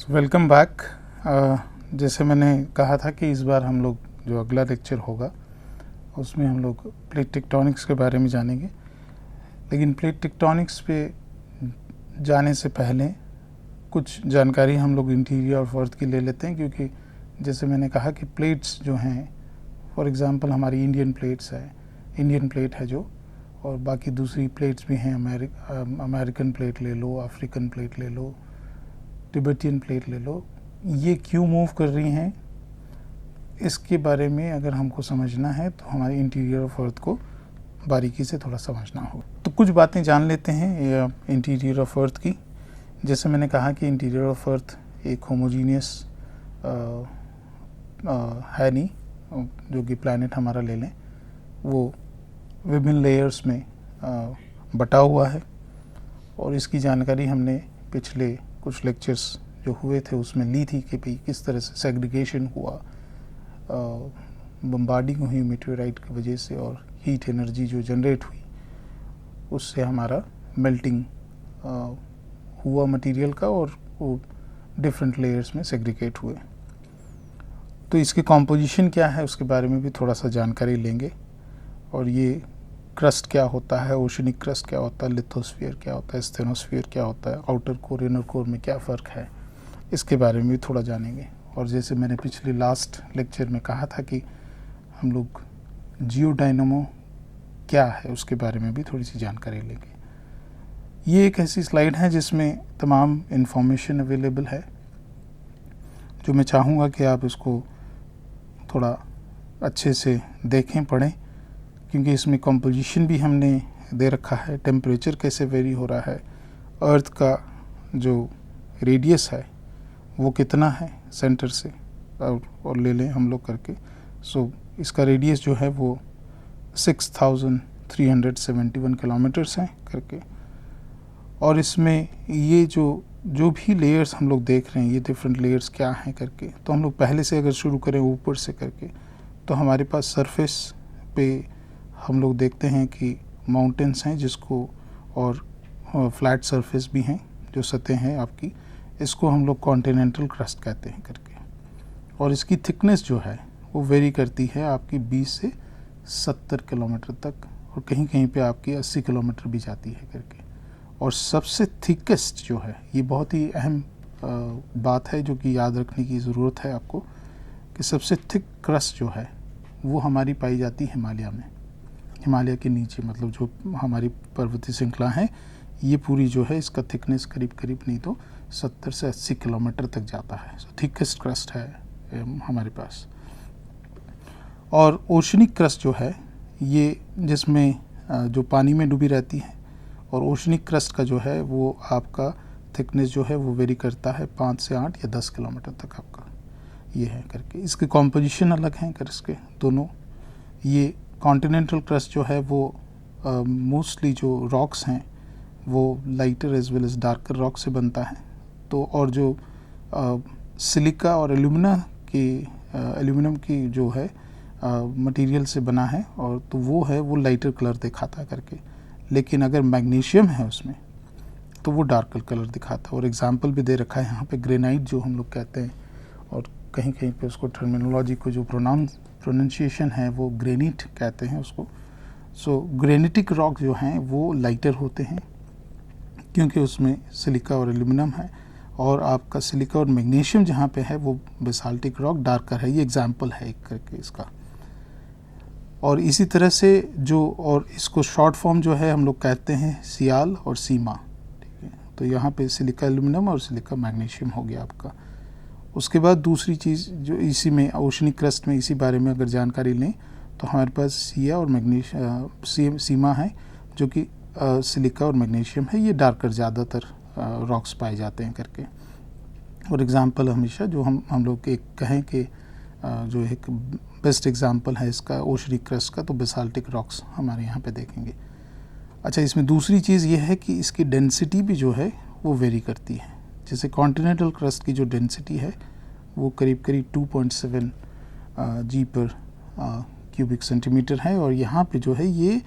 Welcome back. जैसे मैंने कहा था कि इस बार हम लोग जो अगला लेक्चर होगा उसमें हम लोग प्लेट टेक्टोनिक्स के बारे में जानेंगे। लेकिन प्लेट टेक्टोनिक्स पे जाने से पहले कुछ जानकारी हम लोग इंटीरियर ऑफ अर्थ की ले लेते हैं, क्योंकि जैसे मैंने कहा कि प्लेट्स जो हैं, फॉर एग्जांपल हमारी इंडियन प्लेट है जो, और बाकी दूसरी प्लेट्स भी हैं। अमेरिकन प्लेट ले लो, अफ्रीकन प्लेट ले लो, तिब्बतियन प्लेट ले लो। ये क्यों मूव कर रही हैं, इसके बारे में अगर हमको समझना है तो हमारे इंटीरियर ऑफ अर्थ को बारीकी से थोड़ा समझना हो। तो कुछ बातें जान लेते हैं इंटीरियर ऑफ अर्थ की। जैसे मैंने कहा कि इंटीरियर ऑफ अर्थ एक होमोजीनियस है नहीं, जो कि प्लैनेट हमारा ले लें वो विभिन्न लेयर्स में बटा हुआ है। और इसकी जानकारी हमने पिछले कुछ लेक्चर्स जो हुए थे उसमें ली थी कि भाई किस तरह से सेग्रीगेशन हुआ, बम्बार्डिंग हुई मेटेओराइट की वजह से, और हीट एनर्जी जो जनरेट हुई उससे हमारा मेल्टिंग हुआ मटेरियल का, और वो डिफरेंट लेयर्स में सेग्रीगेट हुए। तो इसकी कॉम्पोजिशन क्या है उसके बारे में भी थोड़ा सा जानकारी लेंगे। और ये क्रस्ट क्या होता है, ओशनिक क्रस्ट क्या होता है, लिथोस्फीयर क्या होता है, स्टेनोस्फीयर क्या होता है, आउटर कोर इनर कोर में क्या फ़र्क है, इसके बारे में भी थोड़ा जानेंगे। और जैसे मैंने पिछले लास्ट लेक्चर में कहा था कि हम लोग जियोडायनामो क्या है उसके बारे में भी थोड़ी सी जानकारी लेंगे। ये एक ऐसी स्लाइड है जिसमें तमाम इंफॉर्मेशन अवेलेबल है, जो मैं चाहूँगा कि आप इसको थोड़ा अच्छे से देखें, पढ़ें, क्योंकि इसमें कंपोजिशन भी हमने दे रखा है, टेम्परेचर कैसे वेरी हो रहा है, अर्थ का जो रेडियस है वो कितना है सेंटर से, और ले लें हम लोग करके। सो इसका रेडियस जो है वो 6371 किलोमीटर्स हैं करके। और इसमें ये जो भी लेयर्स हम लोग देख रहे हैं, ये डिफरेंट लेयर्स क्या हैं करके, तो हम लोग पहले से अगर शुरू करें ऊपर से करके, तो हमारे पास सरफेस पे हम लोग देखते हैं कि माउंटेन्स हैं जिसको, और फ्लैट सरफेस भी हैं जो सतह हैं आपकी, इसको हम लोग कॉन्टिनेंटल क्रस्ट कहते हैं करके। और इसकी थिकनेस जो है वो वेरी करती है आपकी 20 से 70 किलोमीटर तक, और कहीं कहीं पे आपकी 80 किलोमीटर भी जाती है करके। और सबसे थिकेस्ट जो है, ये बहुत ही अहम बात है जो कि याद रखने की ज़रूरत है आपको, कि सबसे थिक क्रस्ट जो है वो हमारी पाई जाती है हिमालय में। हिमालय के नीचे, मतलब जो हमारी पर्वतीय श्रृंखला है, ये पूरी जो है इसका थिकनेस करीब करीब नहीं तो 70 से 80 किलोमीटर तक जाता है। सो थिकेस्ट क्रस्ट है हमारे पास। और ओशनिक क्रस्ट जो है ये जिसमें जो पानी में डूबी रहती है, और ओशनिक क्रस्ट का जो है वो आपका थिकनेस जो है वो वेरी करता है 5 से 8 या 10 किलोमीटर तक आपका ये है करके। इसके कॉम्पोजिशन अलग हैं कर इसके दोनों। ये कॉन्टिनेंटल क्रस्ट जो है वो मोस्टली जो रॉक्स हैं वो lighter as well as darker rock से बनता है। तो और जो सिलिका और एल्यूमिनियम की जो है मटेरियल से बना है, और तो वो है वो लाइटर कलर दिखाता है करके। लेकिन अगर मैग्नीशियम है उसमें तो वो डार्कर कलर दिखाता है। और एग्जांपल भी दे रखा है यहाँ पे, ग्रेनाइट जो हम लोग कहते हैं, और कहीं कहीं पे उसको टर्मिनोलॉजी को जो प्रोनाउंसिएशन है वो ग्रेनिट कहते हैं उसको। सो ग्रेनिटिक रॉक जो हैं वो लाइटर होते हैं क्योंकि उसमें सिलिका और एल्यूमिनियम है, और आपका सिलिका और मैग्नीशियम जहाँ पे है वो बेसाल्टिक रॉक डार्कर है। ये एग्जांपल है एक करके इसका। और इसी तरह से और इसको शॉर्ट फॉर्म जो है हम लोग कहते हैं सियाल और सीमा, ठीक है। तो यहाँ पे सिलिका एल्यूमिनियम और सिलिका मैग्नीशियम हो गया आपका। उसके बाद दूसरी चीज़ जो इसी में ओशनिक क्रस्ट में इसी बारे में अगर जानकारी लें, तो हमारे पास सिया और सीमा है जो कि सिलिका और मैग्नीशियम है। ये डार्कर ज़्यादातर रॉक्स पाए जाते हैं करके। और एग्जांपल हमेशा जो हम लोग एक कहें कि जो एक बेस्ट एग्जांपल है इसका ओशनिक क्रस्ट का, तो बेसाल्टिक रॉक्स हमारे यहाँ पे देखेंगे। अच्छा, इसमें दूसरी चीज़ ये है कि इसकी डेंसिटी भी जो है वो वेरी करती है। जैसे कॉन्टिनेंटल क्रस्ट की जो डेंसिटी है वो करीब करीब 2.7 जी पर क्यूबिक सेंटीमीटर है, और यहाँ पे जो है ये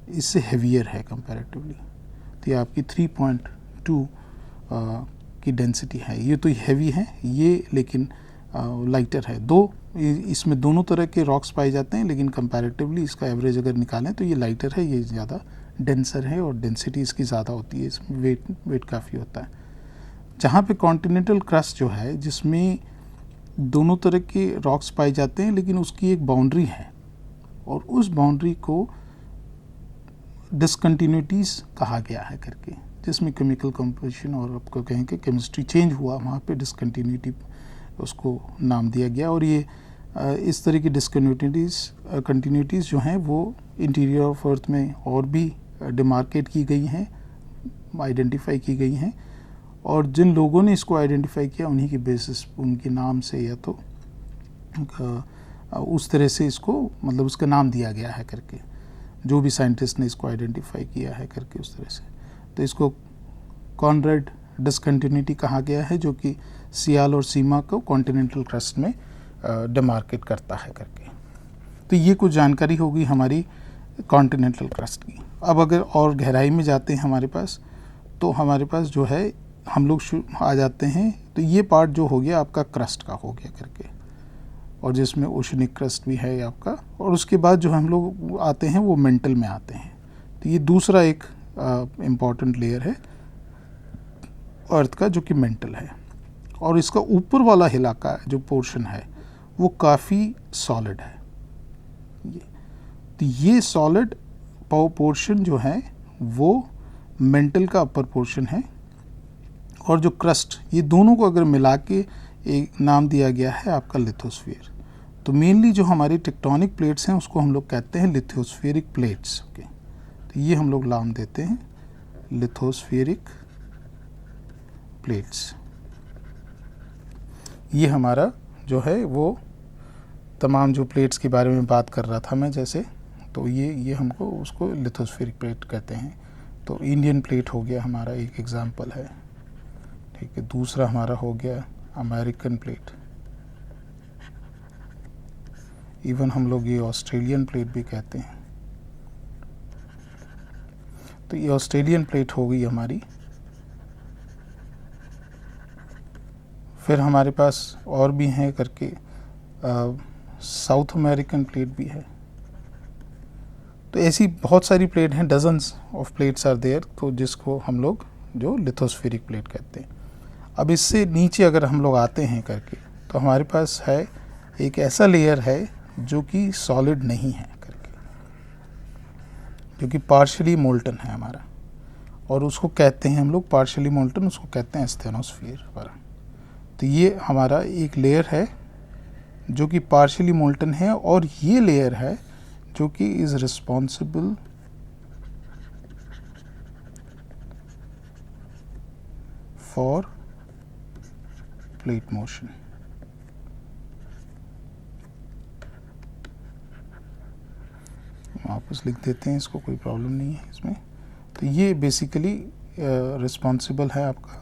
इससे हेवियर है कंपैरेटिवली। तो ये आपकी 3.2 की डेंसिटी है। ये तो हैवी है, ये लेकिन लाइटर है। इसमें दोनों तरह के रॉक्स पाए जाते हैं, लेकिन कंपैरेटिवली इसका एवरेज अगर निकालें तो ये लाइटर है, ये ज़्यादा डेंसर है और डेंसिटी इसकी ज़्यादा होती है, इसमें वेट काफ़ी होता है। जहाँ पे कॉन्टिनेंटल क्रस्ट जो है, जिसमें दोनों तरह के रॉक्स पाए जाते हैं, लेकिन उसकी एक बाउंड्री है और उस बाउंड्री को डिसकंटिन्यूटीज़ कहा गया है करके, जिसमें केमिकल कंपोजिशन और आपको कहें कि केमिस्ट्री चेंज हुआ, वहाँ पे डिसकंटिन्यूटी उसको नाम दिया गया। और ये इस तरह की कंटिन्यूटीज़ जो हैं वो इंटीरियर ऑफ अर्थ में और भी डिमार्केट की गई हैं, आइडेंटिफाई की गई हैं, और जिन लोगों ने इसको आइडेंटिफाई किया उन्हीं के बेसिस उनके नाम से या तो उस तरह से इसको मतलब उसका नाम दिया गया है करके, जो भी साइंटिस्ट ने इसको आइडेंटिफाई किया है करके उस तरह से। तो इसको कॉनरेड डिसकंटिन्यूटी कहा गया है, जो कि सियाल और सीमा को कॉन्टिनेंटल क्रस्ट में डिमार्केट करता है करके। तो ये कुछ जानकारी होगी हमारी कॉन्टिनेंटल क्रस्ट की। अब अगर और गहराई में जाते हैं हमारे पास, तो हमारे पास जो है हम लोग आ जाते हैं, तो ये पार्ट जो हो गया आपका क्रस्ट का हो गया करके, और जिसमें ओशनिक क्रस्ट भी है आपका। और उसके बाद जो हम लोग आते हैं वो मेंटल में आते हैं। तो ये दूसरा एक इम्पॉर्टेंट लेयर है अर्थ का, जो कि मेंटल है। और इसका ऊपर वाला इलाका जो पोर्शन है वो काफ़ी सॉलिड है। तो ये सॉलिड पोर्शन जो है वो मेंटल का अपर पोर्शन है, और जो क्रस्ट, ये दोनों को अगर मिला के एक नाम दिया गया है आपका लिथोस्फीयर। तो मेनली जो हमारी टेक्टोनिक प्लेट्स हैं उसको हम लोग कहते हैं लिथोस्फेरिक प्लेट्स। ओके, तो ये हम लोग नाम देते हैं लिथोस्फेरिक प्लेट्स। ये हमारा जो है वो तमाम जो प्लेट्स के बारे में बात कर रहा था मैं जैसे, तो ये हमको उसको लिथोस्फेरिक प्लेट कहते हैं। तो इंडियन प्लेट हो गया हमारा एक एग्जांपल है, ठीक है। दूसरा हमारा हो गया अमेरिकन प्लेट, इवन हम लोग ये ऑस्ट्रेलियन प्लेट भी कहते हैं। तो ये ऑस्ट्रेलियन प्लेट हो गई हमारी। फिर हमारे पास और भी हैं करके साउथ अमेरिकन प्लेट भी है। तो ऐसी बहुत सारी प्लेट हैं, dozens of plates are there, तो जिसको हम लोग जो लिथोस्फेरिक प्लेट कहते हैं। अब इससे नीचे अगर हम लोग आते हैं करके, तो हमारे पास है एक ऐसा लेयर है जो कि सॉलिड नहीं है करके, जो कि पार्शियली मोल्टन है हमारा, और उसको कहते हैं हम लोग पार्शियली मोल्टन, उसको कहते हैं स्टेनोस्फीयर पर। तो ये हमारा एक लेयर है जो कि पार्शियली मोल्टन है, और ये लेयर है जो कि is responsible for plate motion. वापस लिख देते हैं इसको, कोई प्रॉब्लम नहीं है इसमें। तो ये बेसिकली रिस्पॉन्सिबल है आपका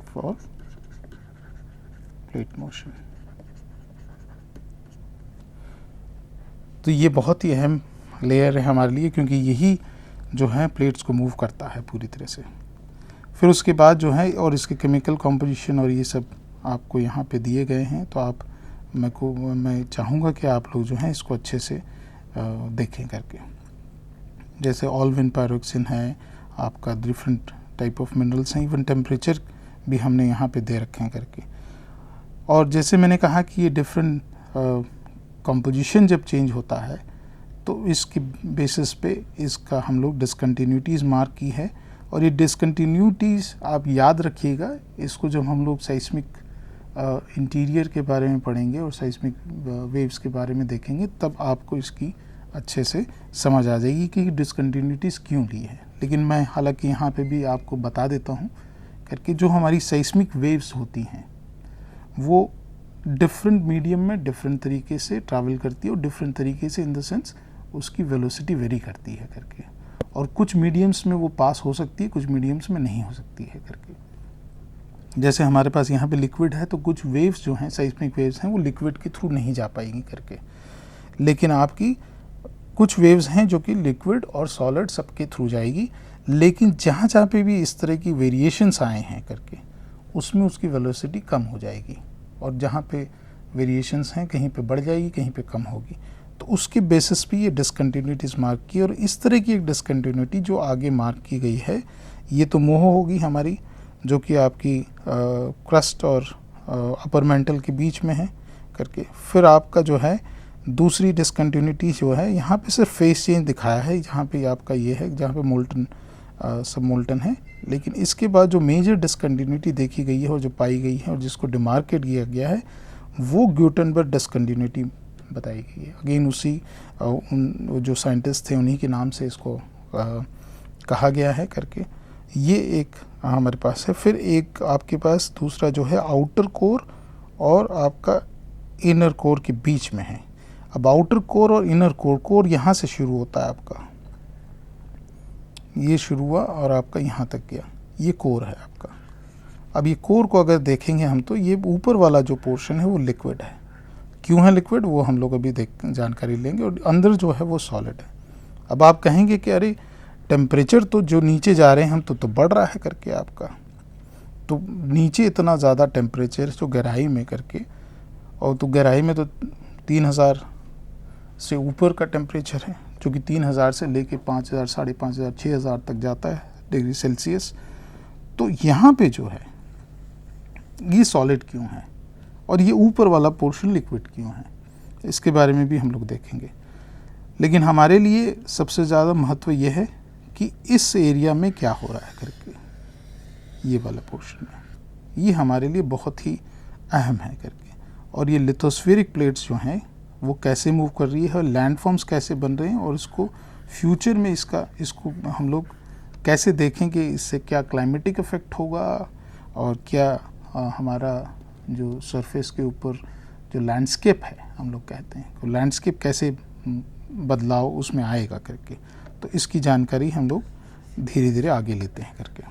फॉर प्लेट मोशन। तो ये बहुत ही अहम लेयर है हमारे लिए, क्योंकि यही जो है प्लेट्स को मूव करता है पूरी तरह से। फिर उसके बाद जो है, और इसके केमिकल कॉम्पोजिशन और ये सब आपको यहाँ पे दिए गए हैं, तो आप मैं चाहूँगा कि आप लोग जो हैं इसको अच्छे से देखें करके। जैसे ऑल्विन पायरोक्सिन है आपका, डिफरेंट टाइप ऑफ मिनरल्स हैं, इवन टेम्परेचर भी हमने यहाँ पे दे रखे हैं करके। और जैसे मैंने कहा कि ये डिफरेंट कंपोजिशन जब चेंज होता है, तो इसके बेसिस पे इसका हम लोग डिसकंटिन्यूटीज़ मार्क की है। और ये डिसकंटिन्यूटीज़ आप याद रखिएगा, इसको जब हम लोग साइस्मिक इंटीरियर के बारे में पढ़ेंगे और साइस्मिक वेव्स के बारे में देखेंगे, तब आपको इसकी अच्छे से समझ आ जाएगी कि डिसकंटिन्यूटीज़ क्यों ली है। लेकिन मैं हालांकि यहाँ पे भी आपको बता देता हूँ करके, जो हमारी साइस्मिक वेव्स होती हैं वो डिफरेंट मीडियम में डिफरेंट तरीके से ट्रैवल करती है, और डिफरेंट तरीके से इन द सेंस उसकी वेलोसिटी वेरी करती है करके। और कुछ मीडियम्स में वो पास हो सकती है, कुछ मीडियम्स में नहीं हो सकती है करके। जैसे हमारे पास यहाँ पे लिक्विड है, तो कुछ वेव्स जो हैं, साइस्मिक वेव्स हैं, वो लिक्विड के थ्रू नहीं जा पाएंगी करके। लेकिन आपकी कुछ वेव्स हैं जो कि लिक्विड और सॉलिड सबके थ्रू जाएगी, लेकिन जहाँ जहाँ पे भी इस तरह की वेरिएशंस आए हैं करके उसमें उसकी वेलोसिटी कम हो जाएगी, और जहाँ पे वेरिएशंस हैं कहीं पे बढ़ जाएगी कहीं पे कम होगी। तो उसके बेसिस पे ये डिसकंटिन्यूटीज मार्क की, और इस तरह की एक डिसकंटिन्यूटी जो आगे मार्क की गई है ये तो मोह होगी हमारी, जो कि आपकी क्रस्ट और अपर मेंटल के बीच में है करके। फिर आपका जो है दूसरी डिसकंटिन्यूटी जो है, यहाँ पे सिर्फ फेस चेंज दिखाया है, जहाँ पे आपका ये है जहाँ पे मोल्टन सब मोल्टन है, लेकिन इसके बाद जो मेजर डिसकंटिन्यूटी देखी गई है और जो पाई गई है और जिसको डिमार्केट किया गया है वो ग्यूटेनबर्ग डिसकंटिन्यूटी बताई गई है। अगेन उसी वो जो साइंटिस्ट थे उन्हीं के नाम से इसको कहा गया है करके। ये एक हमारे पास है। फिर एक आपके पास दूसरा जो है आउटर कोर और आपका इनर कोर के बीच में है। अब आउटर कोर और इनर कोर यहाँ से शुरू होता है आपका, ये शुरू हुआ और आपका यहाँ तक गया, ये कोर है आपका। अब ये कोर को अगर देखेंगे हम तो ये ऊपर वाला जो पोर्शन है वो लिक्विड है। क्यों है लिक्विड वो हम लोग अभी जानकारी लेंगे, और अंदर जो है वो सॉलिड है। अब आप कहेंगे कि अरे टेम्परेचर तो जो नीचे जा रहे हैं हम तो बढ़ रहा है करके आपका, तो नीचे इतना ज़्यादा टेम्परेचर जो गहराई में करके, और तो गहराई में तो 3000 से ऊपर का टेम्परेचर है, जो कि 3000 से लेके 5000, 5500, 6000 तक जाता है डिग्री सेल्सियस। तो यहाँ पे जो है ये सॉलिड क्यों है और ये ऊपर वाला पोर्शन लिक्विड क्यों है, इसके बारे में भी हम लोग देखेंगे। लेकिन हमारे लिए सबसे ज़्यादा महत्व ये है कि इस एरिया में क्या हो रहा है करके, ये वाला पोर्शन में, ये हमारे लिए बहुत ही अहम है करके। और ये लिथोस्फेरिक प्लेट्स जो हैं वो कैसे मूव कर रही है और लैंडफॉर्म्स कैसे बन रहे हैं, और इसको फ्यूचर में इसको हम लोग कैसे देखें कि इससे क्या क्लाइमेटिक इफ़ेक्ट होगा, और क्या हमारा जो सरफेस के ऊपर जो लैंडस्केप है हम लोग कहते हैं, तो लैंडस्केप कैसे बदलाव उसमें आएगा करके। तो इसकी जानकारी हम लोग धीरे धीरे आगे लेते हैं करके।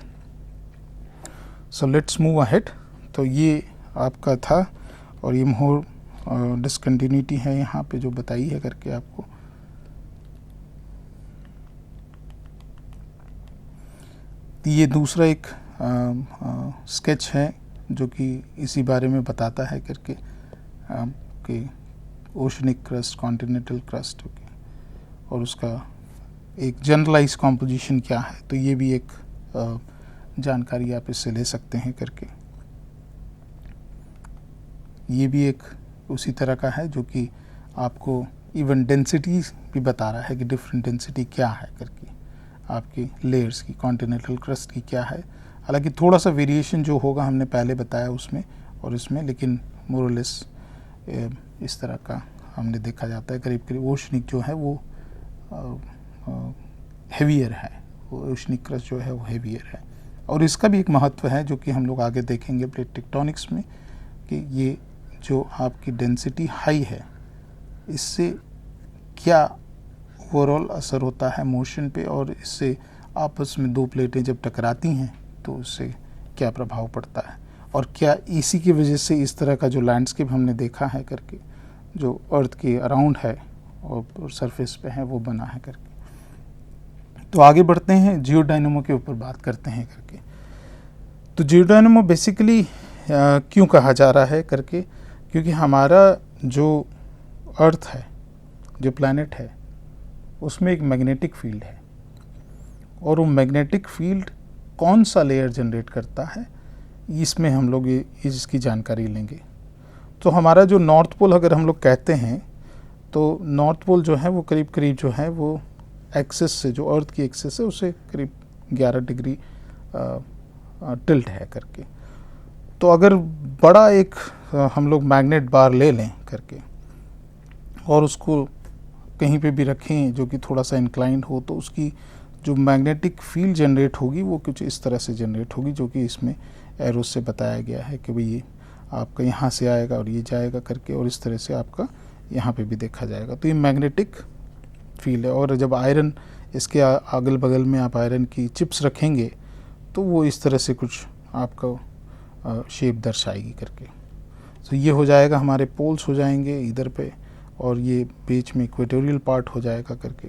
So let's move ahead. तो ये आपका था, और ये मोर डिसकंटिन्यूटी है यहाँ पे जो बताई है करके आपको। ये दूसरा एक स्केच है जो कि इसी बारे में बताता है करके कि ओशनिक क्रस्ट, कॉन्टिनेंटल क्रस्ट, और उसका एक जनरलाइज कॉम्पोजिशन क्या है। तो ये भी एक जानकारी आप इससे ले सकते हैं करके। ये भी एक उसी तरह का है जो कि आपको इवन डेंसिटी भी बता रहा है कि डिफरेंट डेंसिटी क्या है करके, आपकी लेयर्स की, कॉन्टिनेंटल क्रस्ट की क्या है। हालांकि थोड़ा सा वेरिएशन जो होगा हमने पहले बताया उसमें और इसमें, लेकिन मोर और लेस इस तरह का हमने देखा जाता है। करीब करीब ओशनिक जो है वो हेवियर है, वो ओशनिक क्रस्ट जो है वो हेवियर है। और इसका भी एक महत्व है जो कि हम लोग आगे देखेंगे प्लेट टेक्टोनिक्स में, कि ये जो आपकी डेंसिटी हाई है इससे क्या ओवरऑल असर होता है मोशन पे, और इससे आपस में दो प्लेटें जब टकराती हैं तो उससे क्या प्रभाव पड़ता है, और क्या इसी की वजह से इस तरह का जो लैंडस्केप हमने देखा है करके, जो अर्थ के अराउंड है और सरफेस पे है वो बना है करके। तो आगे बढ़ते हैं, जियोडायनेमो के ऊपर बात करते हैं करके। तो जियोडायनेमो बेसिकली क्यों कहा जा रहा है करके, क्योंकि हमारा जो अर्थ है, जो प्लैनेट है, उसमें एक मैग्नेटिक फील्ड है, और वो मैग्नेटिक फील्ड कौन सा लेयर जनरेट करता है इसमें हम लोग इसकी जानकारी लेंगे। तो हमारा जो नॉर्थ पोल अगर हम लोग कहते हैं, तो नॉर्थ पोल जो है वो करीब करीब जो है वो एक्सिस से, जो अर्थ की एक्सिस है उससे करीब 11 डिग्री टिल्ट है करके। तो अगर बड़ा एक हम लोग मैग्नेट बार ले लें करके और उसको कहीं पे भी रखें जो कि थोड़ा सा इंक्लाइंड हो, तो उसकी जो मैग्नेटिक फील्ड जनरेट होगी वो कुछ इस तरह से जनरेट होगी, जो कि इसमें एरोस से बताया गया है कि भाई ये आपका यहाँ से आएगा और ये जाएगा करके, और इस तरह से आपका यहाँ पे भी देखा जाएगा। तो ये मैग्नेटिक फील्ड है। और जब आयरन इसके अगल बगल में आप आयरन की चिप्स रखेंगे तो वो इस तरह से कुछ आपका शेप दर्शाएगी करके। तो ये हो जाएगा, हमारे पोल्स हो जाएंगे इधर पे, और ये बीच में इक्वेटोरियल पार्ट हो जाएगा करके।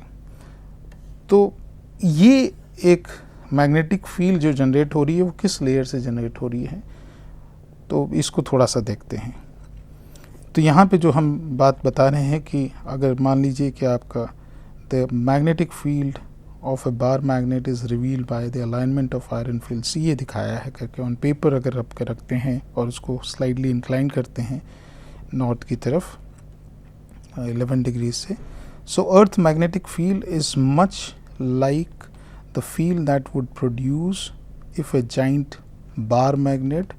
तो ये एक मैग्नेटिक फील्ड जो जनरेट हो रही है वो किस लेयर से जनरेट हो रही है, तो इसको थोड़ा सा देखते हैं। तो यहाँ पे जो हम बात बता रहे हैं कि अगर मान लीजिए कि आपका the magnetic field of A bar magnet is revealed by the alignment of iron fields, ये दिखाया है करके ऑन पेपर अगर रख के रखते हैं और उसको स्लाइडली इंक्लाइन करते हैं नॉर्थ की तरफ 11 डिग्री से, so earth magnetic field is much like the field that would produce if a giant bar magnet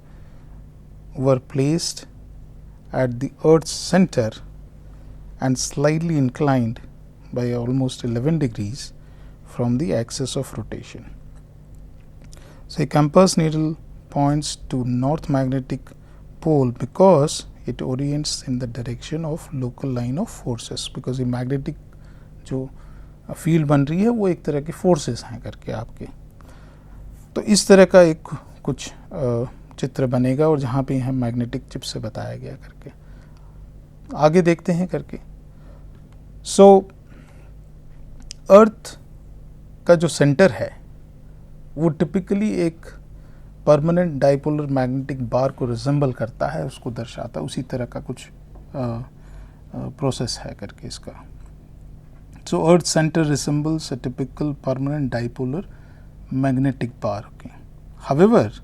were placed at the Earth's center and slightly inclined by almost 11 degrees from the axis of rotation. So a compass needle points to north magnetic pole because it orients in the direction of local line of forces, because ये magnetic जो field बन रही है वो एक तरह के forces हैं करके आपके। तो इस तरह का एक कुछ चित्र बनेगा और जहाँ पे यहाँ मैग्नेटिक चिप से बताया गया करके। आगे देखते हैं करके। सो अर्थ का जो सेंटर है वो टिपिकली एक परमानेंट डाइपोलर मैग्नेटिक बार को रिजेंबल करता है, उसको दर्शाता है, उसी तरह का कुछ प्रोसेस है करके इसका। So earth center resembles a typical permanent dipolar magnetic bar. However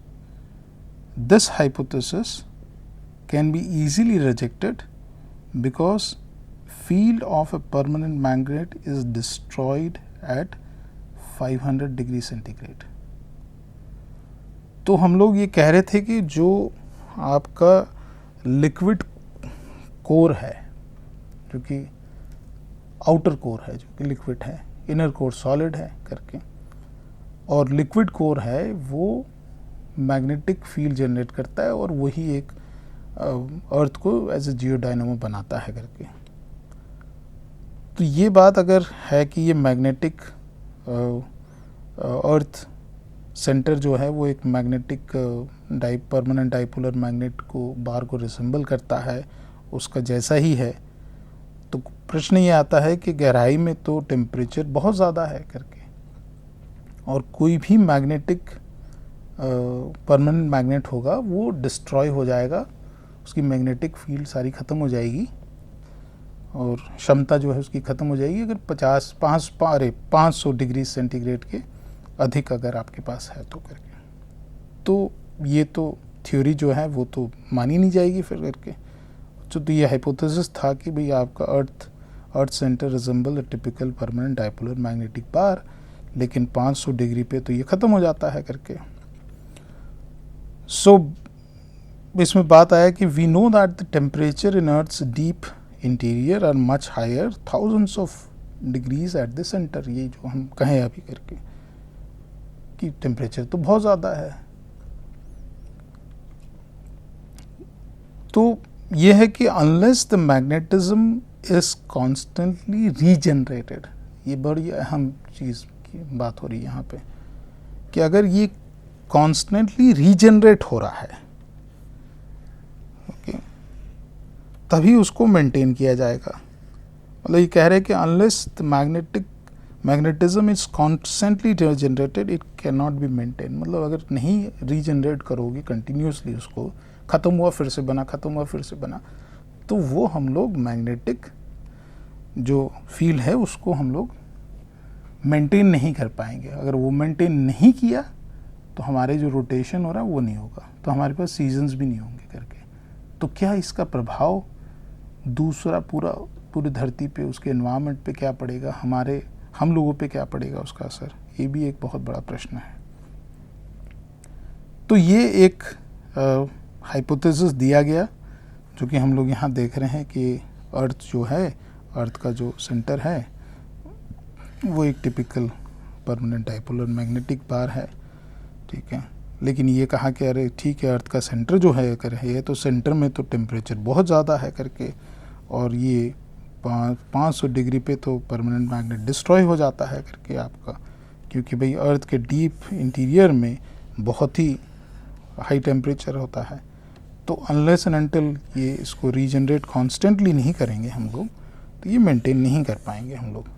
this hypothesis can be easily rejected because field of a permanent magnet is destroyed at 500 degree centigrade। तो हम लोग ये कह रहे थे कि जो आपका लिक्विड कोर है, जो कि आउटर कोर है, जो कि लिक्विड है, इनर कोर सॉलिड है करके, और लिक्विड कोर है वो मैग्नेटिक फील्ड जनरेट करता है और वही एक अर्थ को एज ए जियोडायनामो बनाता है करके। तो ये बात अगर है कि ये मैग्नेटिक अर्थ सेंटर जो है वो एक मैग्नेटिक परमानेंट डाइपोलर मैग्नेट को बार को रिसेंबल करता है, उसका जैसा ही है, तो प्रश्न ये आता है कि गहराई में तो टेम्परेचर बहुत ज़्यादा है करके, और कोई भी मैग्नेटिक परमानेंट मैग्नेट होगा वो डिस्ट्रॉय हो जाएगा, उसकी मैग्नेटिक फील्ड सारी ख़त्म हो जाएगी और क्षमता जो है उसकी ख़त्म हो जाएगी अगर 500 डिग्री सेंटीग्रेड के अधिक अगर आपके पास है तो करके। तो ये तो थ्योरी जो है वो तो मानी नहीं जाएगी फिर करके। तो ये हाइपोथेसिस था कि भाई आपका earth center resemble a typical permanent dipolar magnetic bar, लेकिन 500 डिग्री पे तो ये ख़त्म हो जाता है करके। सो इसमें बात आया कि we know that the temperature in earth's deep interior are much higher thousands of degrees at the center. ये जो हम कहें अभी करके कि टेम्परेचर तो बहुत ज़्यादा है, तो ये है कि unless the magnetism is constantly regenerated, ये बड़ी अहम चीज़ की बात हो रही है यहाँ पे कि अगर ये कॉन्स्टेंटली रीजनरेट हो रहा है ओके, तभी उसको मेंटेन किया जाएगा। मतलब ये कह रहे हैं कि unless the magnetism is constantly generated it can not be maintain. मतलब अगर नहीं रीजनरेट करोगे कंटिन्यूसली, उसको ख़त्म हुआ फिर से बना, ख़त्म हुआ फिर से बना, तो वो हम लोग मैग्नेटिक जो फील्ड है उसको हम लोग मेंटेन नहीं कर पाएंगे। अगर वो मेंटेन नहीं किया तो हमारे जो रोटेशन हो रहा है वो नहीं होगा, तो हमारे पास सीजन्स भी नहीं होंगे करके। तो क्या इसका प्रभाव दूसरा पूरी धरती पे, उसके एनवायरनमेंट पे क्या पड़ेगा, हम लोगों पे क्या पड़ेगा उसका असर, ये भी एक बहुत बड़ा प्रश्न है। तो ये एक हाइपोथेसिस दिया गया जो कि हम लोग यहाँ देख रहे हैं कि अर्थ जो है, अर्थ का जो सेंटर है वो एक टिपिकल परमानेंट डाइपोलर मैग्नेटिक बार है, ठीक है। लेकिन ये कहा कि अरे ठीक है, अर्थ का सेंटर जो है अगर है तो सेंटर में तो टेम्परेचर बहुत ज़्यादा है करके, और ये 500 डिग्री पे तो परमानेंट मैग्नेट डिस्ट्रॉय हो जाता है करके आपका, क्योंकि भाई अर्थ के डीप इंटीरियर में बहुत ही हाई टेम्परेचर होता है। तो अनलेस एंड अनटिल ये इसको रीजनरेट कॉन्स्टेंटली नहीं करेंगे हम लोग, तो ये मेंटेन नहीं कर पाएंगे हम लोग।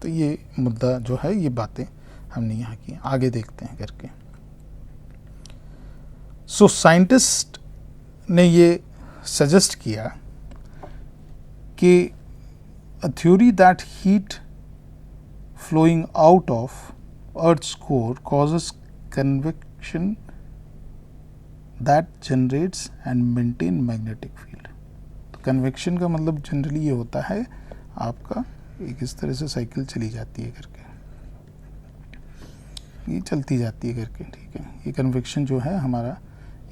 तो ये मुद्दा जो है, ये बातें हमने यहाँ की, आगे देखते हैं करके। सो साइंटिस्ट ने ये सजेस्ट किया कि अ theory that heat flowing out of Earth's core causes convection that generates and maintain magnetic field। तो कन्वेक्शन का मतलब जनरली ये होता है आपका एक इस तरह से साइकिल चली जाती है करके, ये चलती जाती है करके, ठीक है। ये कन्वेक्शन जो है हमारा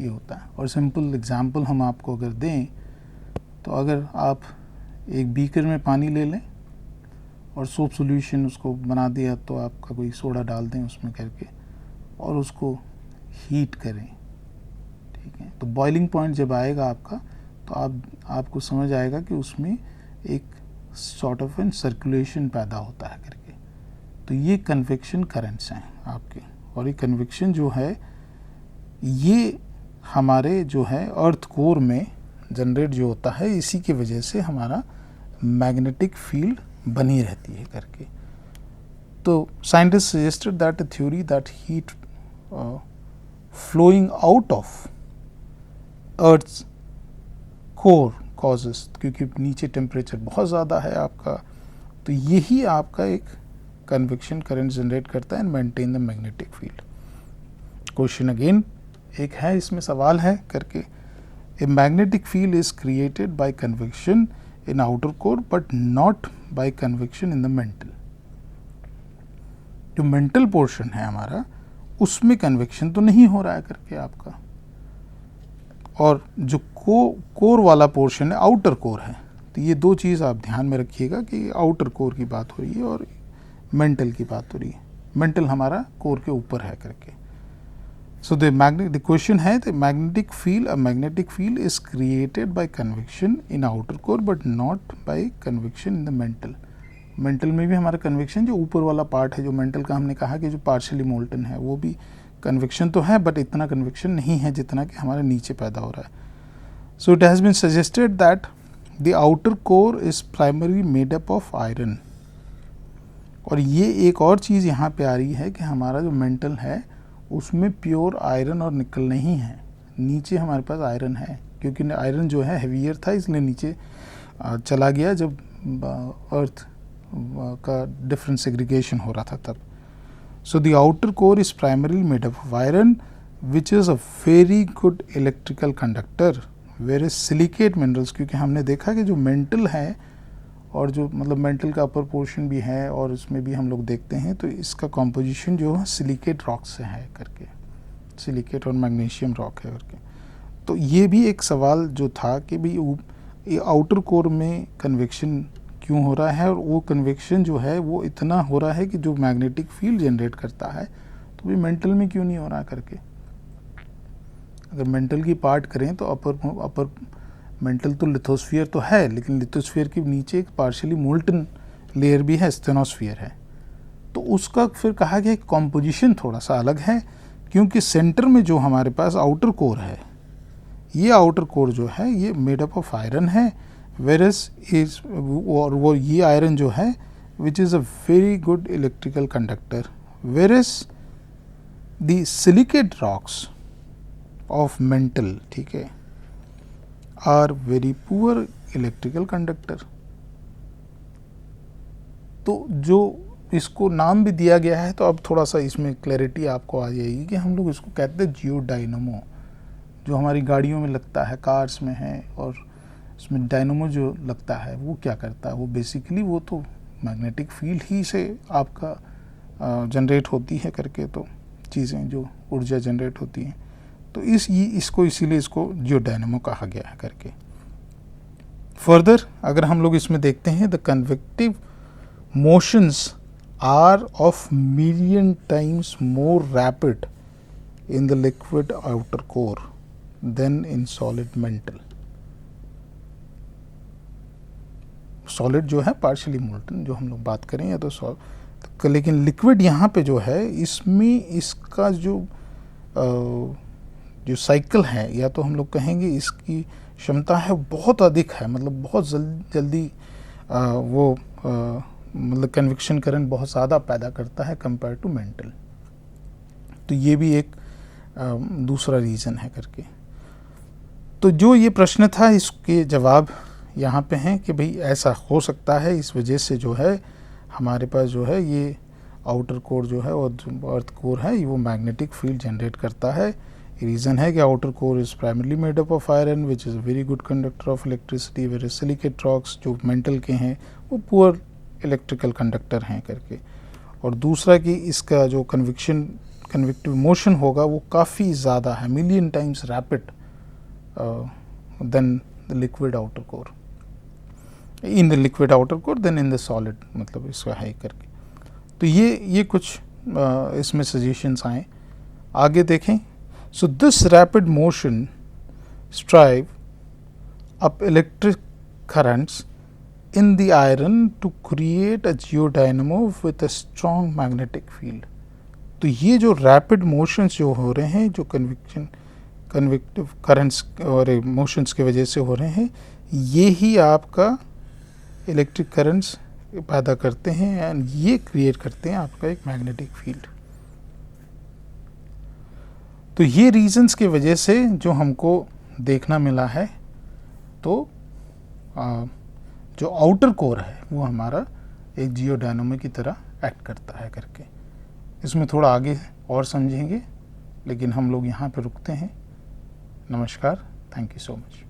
ये होता है। और सिंपल एग्जांपल हम आपको अगर दें तो अगर आप एक बीकर में पानी ले लें और सोप सॉल्यूशन उसको बना दिया, तो आपका कोई सोडा डाल दें उसमें करके और उसको हीट करें, ठीक है। तो बॉइलिंग पॉइंट जब आएगा आपका, तो आपको समझ आएगा कि उसमें एक सॉर्ट ऑफ एन सर्कुलेशन पैदा होता है करके। तो ये कन्वेक्शन करंट्स हैं आपके। और ये कन्वेक्शन जो है ये हमारे जो है अर्थ कोर में जनरेट जो होता है, इसी की वजह से हमारा मैग्नेटिक फील्ड बनी रहती है करके। तो scientist suggested that a theory that heat flowing out of earth's core causes, क्योंकि नीचे टेम्परेचर बहुत ज़्यादा है आपका, तो यही आपका एक कन्वेक्शन करंट जनरेट करता है and maintain the magnetic field. Question again एक है, इसमें सवाल है करके, a magnetic field is created by convection in outer core but not by convection in the mantle. जो मेंटल पोर्शन है हमारा, उसमें कन्वेक्शन तो नहीं हो रहा है करके आपका, और जो कोर वाला पोर्शन है आउटर कोर है। तो ये दो चीज़ आप ध्यान में रखिएगा कि आउटर कोर की बात हो रही है और मेंटल की बात हो रही है। मेंटल हमारा कोर के ऊपर है करके। सो द क्वेश्चन है the magnetic field, a magnetic field is created by convection in outer core but not by convection in the mantle. Mantle में भी हमारा कन्वेक्शन जो ऊपर वाला पार्ट है, जो मेंटल का हमने कहा कि जो पार्शियली मोल्टन है, वो भी कन्वेक्शन तो है बट इतना कन्वेक्शन नहीं है जितना कि हमारे नीचे पैदा हो रहा है। So it has been suggested that the outer core is primary made up of iron. और ये एक और चीज़ यहाँ पे आ रही है कि हमारा जो मेंटल है उसमें प्योर आयरन और निकल नहीं है, नीचे हमारे पास आयरन है, क्योंकि आयरन जो है हेवियर था इसलिए नीचे चला गया जब अर्थ का डिफरेंट सेग्रीगेशन हो रहा था तब। So the outer core is primarily made up of iron which is a very good electrical conductor whereas silicate minerals. क्योंकि हमने देखा कि जो मेंटल है और जो मतलब मेंटल का अपर पोर्शन भी है और उसमें भी हम लोग देखते हैं, तो इसका कॉम्पोजिशन जो है सिलिकेट रॉक से है करके, सिलिकेट और मैग्नीशियम रॉक है करके। तो ये भी एक सवाल जो था कि भाई ये आउटर कोर में कन्वेक्शन क्यों हो रहा है, और वो कन्वेक्शन जो है वो इतना हो रहा है कि जो मैग्नेटिक फील्ड जनरेट करता है, तो भी मेंटल में क्यों नहीं हो रहा करके। अगर मेंटल की पार्ट करें तो अपर मेंटल तो लिथोस्फीयर तो है, लेकिन लिथोस्फीयर के नीचे एक पार्शियली मोल्टन लेयर भी है, स्टेनोस्फीयर है। तो उसका फिर कहा गया कॉम्पोजिशन थोड़ा सा अलग है, क्योंकि सेंटर में जो हमारे पास आउटर कोर है, ये आउटर कोर जो है ये मेड अप ऑफ आयरन है, वेरस इज और वो ये आयरन जो है which is a very good electrical conductor, whereas the silicate rocks of mantle, ठीक है, are very poor electrical conductor. तो जो इसको नाम भी दिया गया है, तो अब थोड़ा सा इसमें क्लैरिटी आपको आ जाएगी कि हम लोग इसको कहते हैं जियो डायनमो, जो हमारी गाड़ियों में लगता है, कार्स में है, और इसमें डायनमो जो लगता है वो क्या करता है, वो बेसिकली वो तो मैग्नेटिक फील्ड ही से आपका जनरेट होती है करके, तो चीज़ें जो ऊर्जा जनरेट होती हैं, तो इसको इसीलिए इसको जियो डायनमो कहा गया है करके। फर्दर अगर हम लोग इसमें देखते हैं, the convective motions are of million times more rapid in the liquid outer core than in solid mantle. Solid जो है पार्शियली मोल्टन जो हम लोग बात करें, या तो लेकिन लिक्विड यहाँ पे जो है इसमें इसका जो साइकिल है, या तो हम लोग कहेंगे इसकी क्षमता है बहुत अधिक है, मतलब बहुत जल्दी वो मतलब कन्विक्शन करंट बहुत ज़्यादा पैदा करता है कंपेयर टू मेंटल। तो ये भी एक दूसरा रीज़न है करके। तो जो ये प्रश्न था इसके जवाब यहाँ पे हैं कि भाई ऐसा हो सकता है, इस वजह से जो है हमारे पास जो है ये आउटर कोर जो है और अर्थ कोर है वो मैग्नेटिक फील्ड जनरेट करता है। रीज़न है कि outer core is primarily made up of iron which is a very good conductor of electricity, very silicate rocks जो मेंटल के हैं वो पुअर इलेक्ट्रिकल कंडक्टर हैं करके। और दूसरा कि इसका जो कन्विक्टिव मोशन होगा वो काफ़ी ज़्यादा है, million times rapid than the liquid outer core, in the liquid outer core than in the solid, मतलब इसका है करके। तो ये कुछ इसमें सजेशंस आए। आगे देखें। So this rapid motion strive up electric currents in the iron to create a geodynamo with a strong magnetic field। तो ये जो रैपिड मोशंस जो हो रहे हैं, जो कन्विक्टिव करंट्स और मोशंस की वजह से हो रहे हैं, ये ही आपका इलेक्ट्रिक करंट्स पैदा करते हैं एंड ये क्रिएट करते हैं आपका एक मैग्नेटिक फील्ड। तो ये रीजंस की वजह से जो हमको देखना मिला है, तो जो आउटर कोर है वो हमारा एक जियोडायनामो की तरह एक्ट करता है करके। इसमें थोड़ा आगे और समझेंगे, लेकिन हम लोग यहाँ पे रुकते हैं। नमस्कार, थैंक यू सो मच।